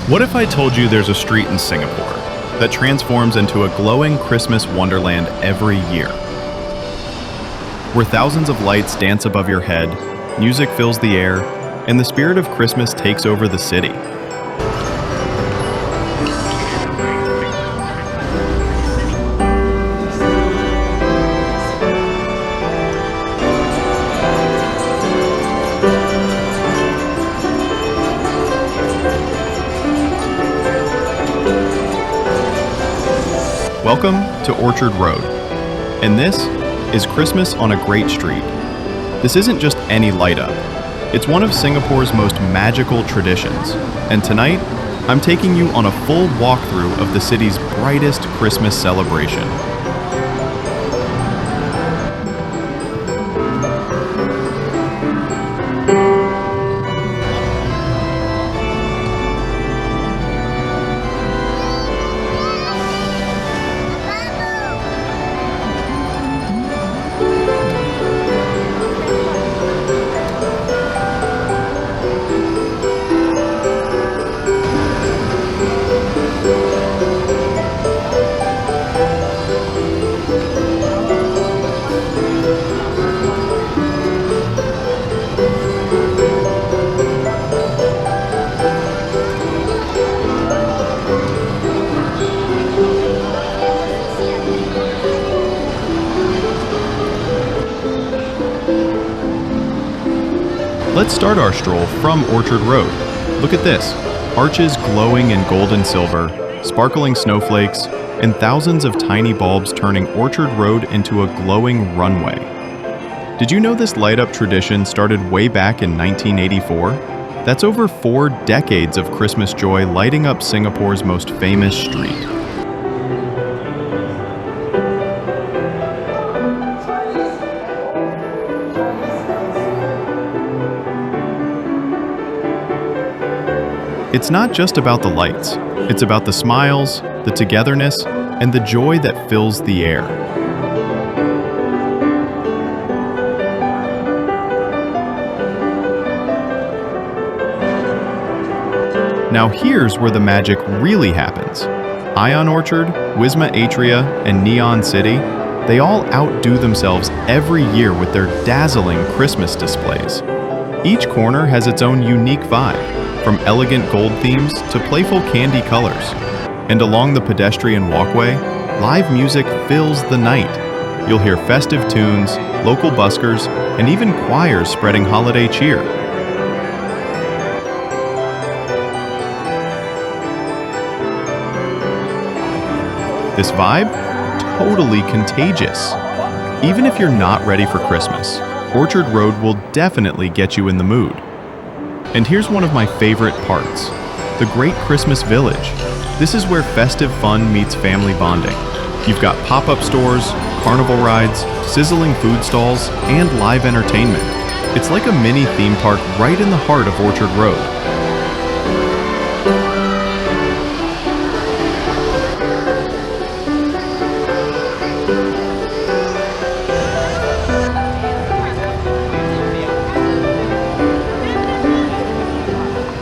What if I told you there's a street in Singapore that transforms into a glowing Christmas wonderland every year? Where thousands of lights dance above your head, music fills the air, and the spirit of Christmas takes over the city. Welcome to Orchard Road, and this is Christmas on a Great Street. This isn't just any light up, it's one of Singapore's most magical traditions, and tonight I'm taking you on a full walkthrough of the city's brightest Christmas celebration. Let's start our stroll from Orchard Road. Look at this, arches glowing in gold and silver, sparkling snowflakes, and thousands of tiny bulbs turning Orchard Road into a glowing runway. Did you know this light-up tradition started way back in 1984? That's over 4 decades of Christmas joy lighting up Singapore's most famous street. It's not just about the lights, it's about the smiles, the togetherness, and the joy that fills the air. Now here's where the magic really happens. Ion Orchard, Wisma Atria, and Neon City, they all outdo themselves every year with their dazzling Christmas displays. Each corner has its own unique vibe, from elegant gold themes to playful candy colors. And along the pedestrian walkway, live music fills the night. You'll hear festive tunes, local buskers, and even choirs spreading holiday cheer. This vibe? Totally contagious. Even if you're not ready for Christmas, Orchard Road will definitely get you in the mood. And here's one of my favorite parts, the Great Christmas Village. This is where festive fun meets family bonding. You've got pop-up stores, carnival rides, sizzling food stalls, and live entertainment. It's like a mini theme park right in the heart of Orchard Road.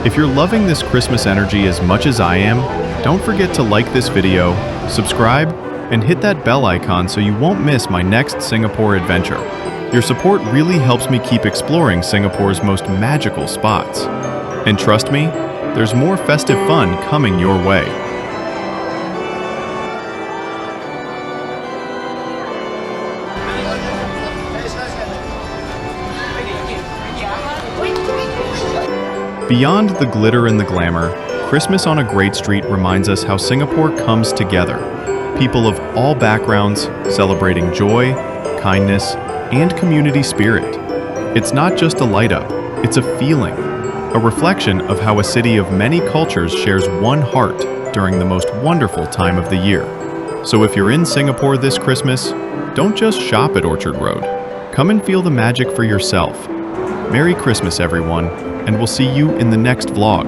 If you're loving this Christmas energy as much as I am, don't forget to like this video, subscribe, and hit that bell icon so you won't miss my next Singapore adventure. Your support really helps me keep exploring Singapore's most magical spots. And trust me, there's more festive fun coming your way. Beyond the glitter and the glamour, Christmas on a Great Street reminds us how Singapore comes together. People of all backgrounds celebrating joy, kindness, and community spirit. It's not just a light up, it's a feeling, a reflection of how a city of many cultures shares one heart during the most wonderful time of the year. So if you're in Singapore this Christmas, don't just shop at Orchard Road. Come and feel the magic for yourself. Merry Christmas, everyone, and we'll see you in the next vlog.